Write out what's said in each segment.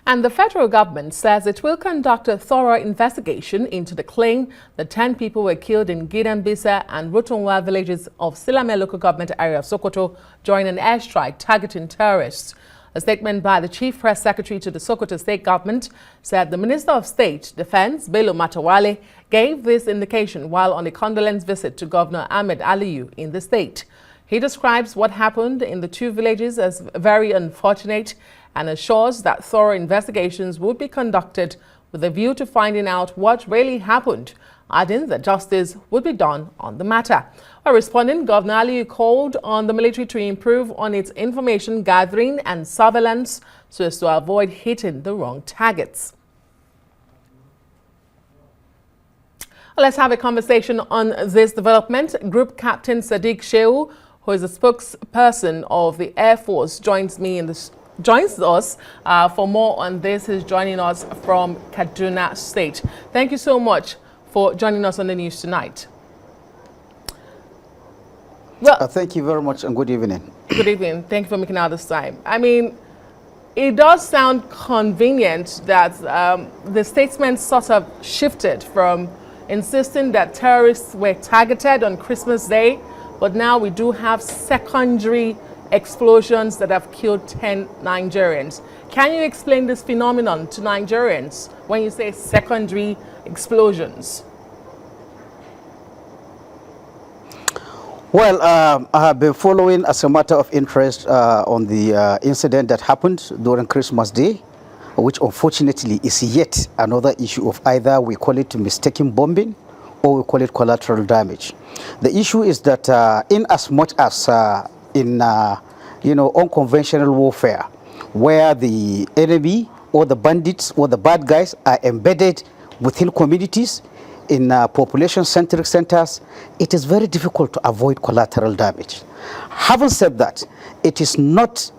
And the federal government says it will conduct a thorough investigation into the claim that 10 people were killed in Gidambisa and Rotonwa villages of Silame local government area of Sokoto during an airstrike targeting terrorists. A statement by the Chief Press Secretary to the Sokoto State Government said the Minister of State Defense, Bello Matawale, gave this indication while on a condolence visit to Governor Ahmed Aliyu in the state. He describes what happened in the two villages as very unfortunate and assures that thorough investigations would be conducted with a view to finding out what really happened, adding that justice would be done on the matter. While responding, Governor Aliyu called on the military to improve on its information gathering and surveillance so as to avoid hitting the wrong targets. Let's have a conversation on this development. Group Captain Sadeeq Shehu, who is a spokesperson of the Air Force, joins us for more on this. He's joining us from Kaduna State. Thank you so much for joining us on the news tonight. Well, thank you very much and good evening. Good evening. Thank you for making out this time. I mean, it does sound convenient that the statement sort of shifted from insisting that terrorists were targeted on Christmas Day, but now we do have secondary explosions that have killed 10 Nigerians. Can you explain this phenomenon to Nigerians when you say secondary explosions? Well, I have been following as a matter of interest on the incident that happened during Christmas Day, which unfortunately is yet another issue of either we call it mistaken bombing or we call it collateral damage. The issue is that in as much as in unconventional warfare, where the enemy or the bandits or the bad guys are embedded within communities in population-centric centers, it is very difficult to avoid collateral damage. Having said that, it is not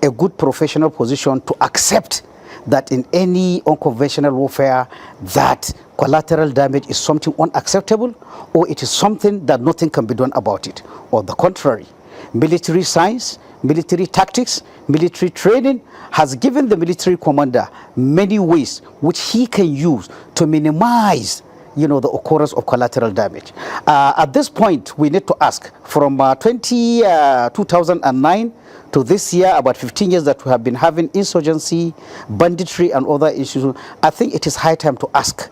a good professional position to accept that in any unconventional warfare that collateral damage is something unacceptable or it is something that nothing can be done about it. On the contrary, military science, military tactics, military training has given the military commander many ways which he can use to minimize the occurrence of collateral damage. At this point, we need to ask, from 2009 to this year, about 15 years that we have been having insurgency, banditry, and other issues, I think it is high time to ask.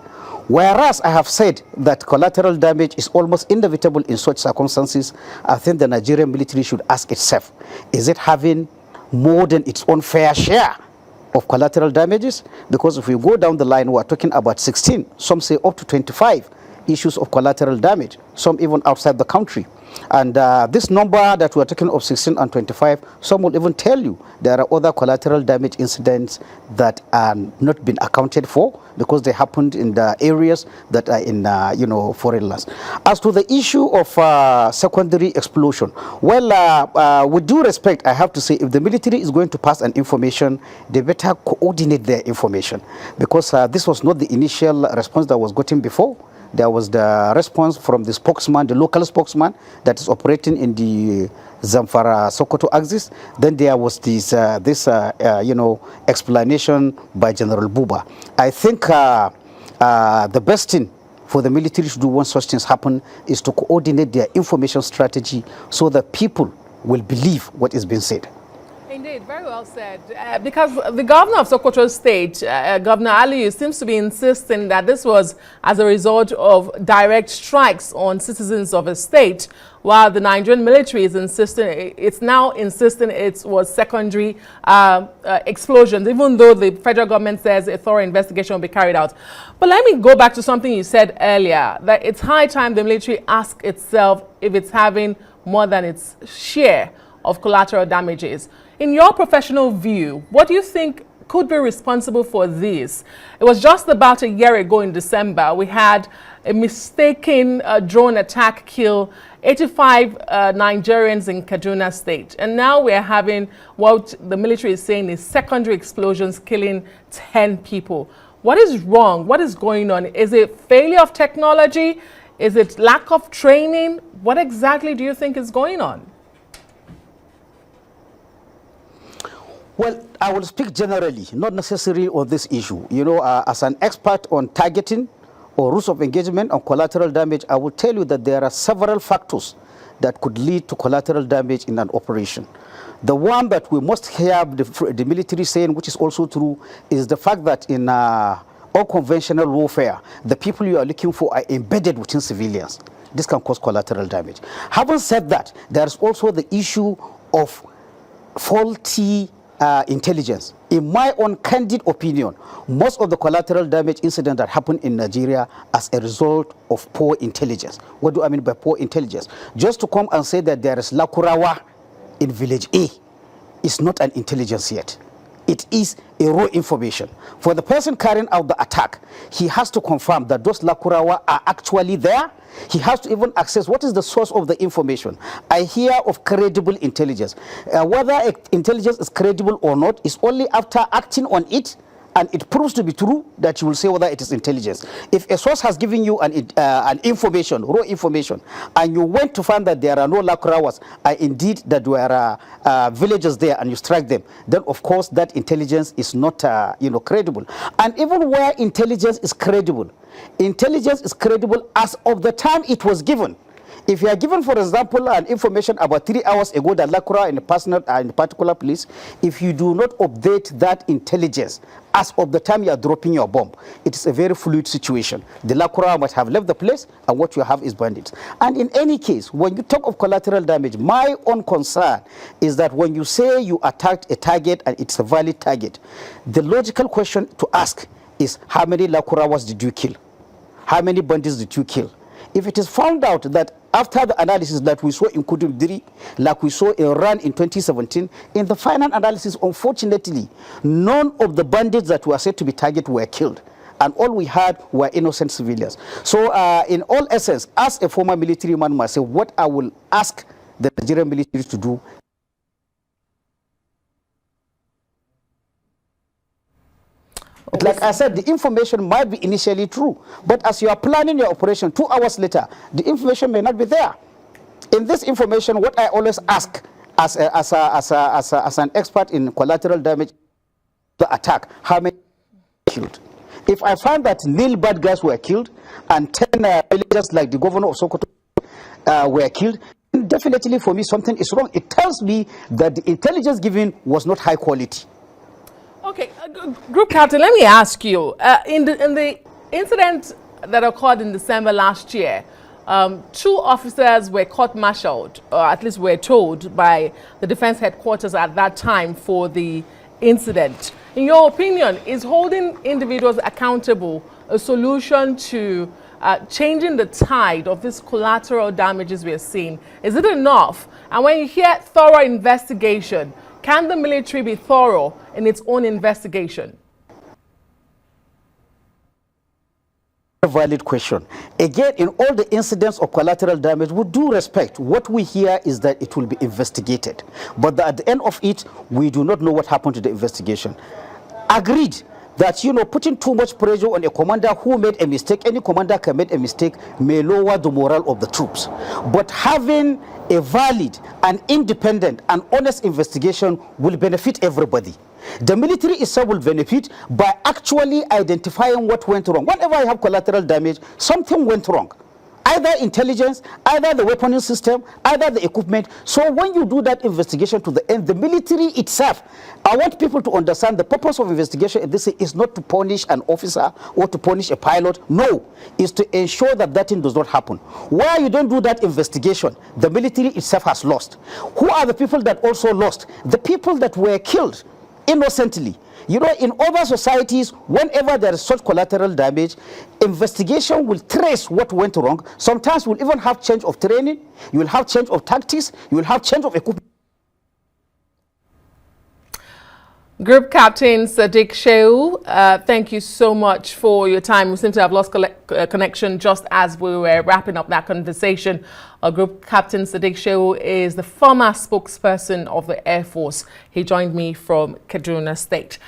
Whereas I have said that collateral damage is almost inevitable in such circumstances, I think the Nigerian military should ask itself, is it having more than its own fair share of collateral damages? Because if we go down the line, we're talking about 16, some say up to 25 issues of collateral damage, some even outside the country. And this number that we're talking of 16 and 25, some will even tell you there are other collateral damage incidents that are not been accounted for because they happened in the areas that are in foreign lands. As to the issue of secondary explosion, well, with due respect, I have to say, if the military is going to pass an information, they better coordinate their information, because this was not the initial response that was gotten before. There was the response from the spokesman, the local spokesman that is operating in the Zamfara Sokoto axis. Then there was this explanation by General Buba. I think the best thing for the military to do when such things happen is to coordinate their information strategy so that people will believe what is being said. Indeed, very well said. Because the governor of Sokoto State, Governor Aliyu, seems to be insisting that this was as a result of direct strikes on citizens of a state, while the Nigerian military is now insisting it was secondary explosions, even though the federal government says a thorough investigation will be carried out. But let me go back to something you said earlier, that it's high time the military ask itself if it's having more than its share of collateral damages. In your professional view, what do you think could be responsible for this? It was just about a year ago in December, we had a mistaken drone attack kill 85 Nigerians in Kaduna State. And now we're having what the military is saying is secondary explosions killing 10 people. What is wrong? What is going on? Is it failure of technology? Is it lack of training? What exactly do you think is going on? Well, I will speak generally, not necessarily on this issue. You know, as an expert on targeting or rules of engagement on collateral damage, I will tell you that there are several factors that could lead to collateral damage in an operation. The one that we must hear the military saying, which is also true, is the fact that in unconventional warfare, the people you are looking for are embedded within civilians. This can cause collateral damage. Having said that, there is also the issue of faulty intelligence. In my own candid opinion, most of the collateral damage incidents that happen in Nigeria as a result of poor intelligence. What do I mean by poor intelligence? Just to come and say that there is Lakurawa in village A is not an intelligence yet. It is a raw information. For the person carrying out the attack, he has to confirm that those Lakurawa are actually there. He has to even access what is the source of the information. I hear of credible intelligence. Whether intelligence is credible or not is only after acting on it and it proves to be true that you will say whether it is intelligence. If a source has given you an information, raw information, and you went to find that there are no Lakurawas, indeed that there are villages there, and you strike them, then of course that intelligence is not credible. And even where intelligence is credible as of the time it was given. If you are given, for example, an information about 3 hours ago that Lakura in a particular place, if you do not update that intelligence as of the time you are dropping your bomb, it is a very fluid situation. The Lakura must have left the place, and what you have is bandits. And in any case, when you talk of collateral damage, my own concern is that when you say you attacked a target and it's a valid target, the logical question to ask is, how many Lakurawas did you kill? How many bandits did you kill? If it is found out that after the analysis that we saw in Kudumdiri, like we saw in Iran in 2017, in the final analysis, unfortunately, none of the bandits that were said to be targeted were killed. And all we had were innocent civilians. So in all essence, as a former military man myself, what I will ask the Nigerian military to do, like I said, the information might be initially true, but as you are planning your operation 2 hours later, the information may not be there. In this information, what I always ask as an expert in collateral damage, the attack, how many killed? If I find that nil bad guys were killed and 10 villagers like the governor of Sokoto were killed, definitely for me something is wrong. It tells me that the intelligence given was not high quality. Okay, Group Captain, let me ask you, in the incident that occurred in December last year, 2 officers were court-martialed, or at least were told by the defense headquarters at that time for the incident. In your opinion, is holding individuals accountable a solution to changing the tide of these collateral damages we are seeing? Is it enough? And when you hear thorough investigation, can the military be thorough in its own investigation? A valid question. Again, in all the incidents of collateral damage, with due respect, what we hear is that it will be investigated. But at the end of it, we do not know what happened to the investigation. Agreed that, putting too much pressure on a commander who made a mistake, any commander can make a mistake, may lower the morale of the troops. But having a valid and independent and honest investigation will benefit everybody. The military itself will benefit by actually identifying what went wrong. Whenever I have collateral damage, something went wrong. Either intelligence, either the weaponing system, either the equipment. So when you do that investigation to the end, the military itself, I want people to understand the purpose of investigation in this is not to punish an officer or to punish a pilot. No, it's to ensure that that thing does not happen. Where you don't do that investigation, the military itself has lost. Who are the people that also lost? The people that were killed innocently. In other societies, whenever there is such collateral damage, investigation will trace what went wrong. Sometimes we'll even have change of training, you will have change of tactics, you will have change of equipment. Group Captain Sadeeq Shehu, thank you so much for your time. We seem to have lost connection just as we were wrapping up that conversation. Group Captain Sadeeq Shehu is the former spokesperson of the Air Force. He joined me from Kaduna State.